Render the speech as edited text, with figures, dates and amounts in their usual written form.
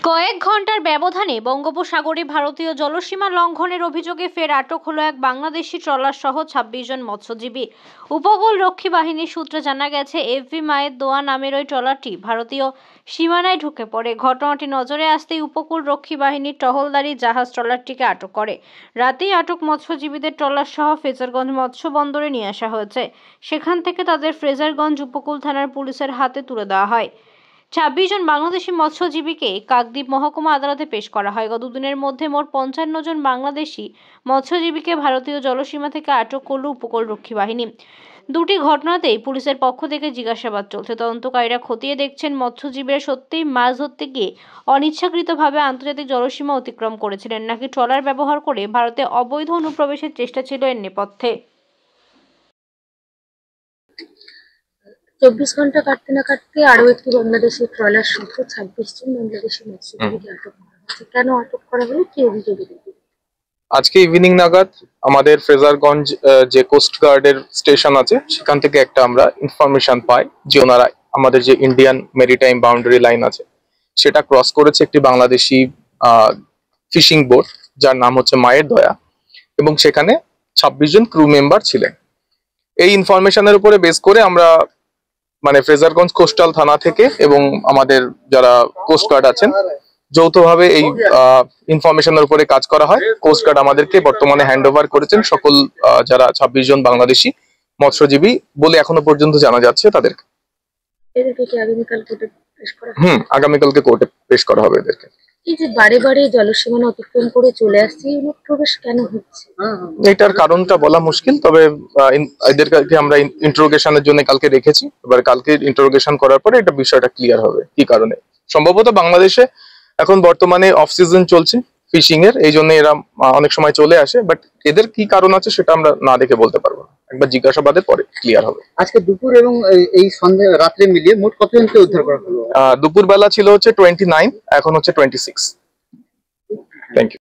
কয়েক ঘন্টার ব্যবধানে বঙ্গোপসাগরে ভারতীয় জলসীমা লঙ্ঘনের অভিযোগে ফের আটক হলো এক বাংলাদেশি ট্রলার সহ ২৬ জন মৎস্যজীবী। উপকূল রক্ষী বাহিনীর সূত্রে জানা গেছে, এফভি মায়ের দোয়া নামের ওই ট্রলারটি ভারতীয় সীমানায় ঢুকে পড়ে। ঘটনাটি নজরে আসতেই উপকূল রক্ষী বাহিনীর টহলদারি জাহাজ ট্রলারটিকে আটক করে। রাতেই আটক মৎস্যজীবীদের ট্রলার সহ ফ্রেজারগঞ্জ মৎস্য বন্দরে নিয়ে আসা হয়েছে। সেখান থেকে তাদের ফ্রেজারগঞ্জ উপকূল থানার পুলিশের হাতে তুলে দেওয়া হয়। ২৬ জন বাংলাদেশি মৎস্যজীবীকে কাকদ্বীপ মহকুমা আদালতে পেশ করা হয়। গত দুদিনের মধ্যে মোট ৫৫ জন বাংলাদেশি মৎস্যজীবীকে ভারতীয় জলসীমা থেকে আটক করল উপকূল রক্ষী বাহিনী। দুটি ঘটনাতেই পুলিশের পক্ষ থেকে জিজ্ঞাসাবাদ চলছে। তদন্তকারীরা খতিয়ে দেখছেন মৎস্যজীবীরা সত্যিই মাছ ধরতে গিয়ে অনিচ্ছাকৃতভাবে আন্তর্জাতিক জলসীমা অতিক্রম করেছিলেন, নাকি ট্রলার ব্যবহার করে ভারতে অবৈধ অনুপ্রবেশের চেষ্টা ছিল এর নেপথ্যে। ২৪ ঘন্টা কাটতে না কাটতে আরো একটি বাংলাদেশি ট্রলার সহ ২৬ জন বাংলাদেশি মৎস্যজীবীকে আটক করা হয়েছে। কেন আটক করা হলো, কি অভিযোগে? আজকে ইভিনিং নাগাদ আমাদের ফ্রেজারগঞ্জ যে কোস্ট গার্ডের স্টেশন আছে সেখান থেকে একটা আমরা ইনফরমেশন পাই যে ওনারা আমাদের যে ইন্ডিয়ান মেরিটাইম বাউন্ডারি লাইন আছে সেটা ক্রস করেছে একটি বাংলাদেশি ফিশিং বোট যার নাম হচ্ছে মায়ের দয়া, এবং সেখানে ২৬ জন ক্রু মেম্বার ছিলেন। এই ইনফরমেশনের উপরে বেস করে আমরা ফ্রেজারগঞ্জ কোস্টাল থানা থেকে এবং আমাদের যারা কোস্ট গার্ড আছেন যৌথভাবে এই ইনফরমেশনের উপরে কাজ করা হয়। কোস্ট গার্ড আমাদেরকে বর্তমানে হ্যান্ড ওভার করেছেন সকল যারা ২৬ জন বাংলাদেশি মৎস্যজীবী বলে এখনো পর্যন্ত জানা যাচ্ছে তাদেরকে। আগামীকালকে কোর্টে পেশ করা হবে এদেরকে। এই যে বারে বারে জলসীমানা অতিক্রম করে চলে আসছে, অনুপ্রবেশ কেন হচ্ছে? এটার কারণটা বলা মুশকিল, তবে এদেরকে আমরা ইন্টারোগেশনের জন্য কালকে রেখেছি। এবার কালকে ইন্টারোগেশন করার পরে এটা বিষয়টা ক্লিয়ার হবে কি কারণে। সম্ভবত বাংলাদেশে এখন বর্তমানে অফ সিজন চলছে ফিশিং এর, এই জন্য এরা অনেক সময় চলে আসে, বাট এদের কি কারণ আছে সেটা আমরা না দেখে বলতে পারবো না। একবার জিজ্ঞাসাবাদের পরে ক্লিয়ার হবে। আজকে দুপুর এবং এই সন্ধ্যা রাত্রে মিলিয়ে মোট কতজনকে উদ্ধার করা হলো? দুপুর বেলা ছিল হচ্ছে 29, এখন হচ্ছে 26। Thank you.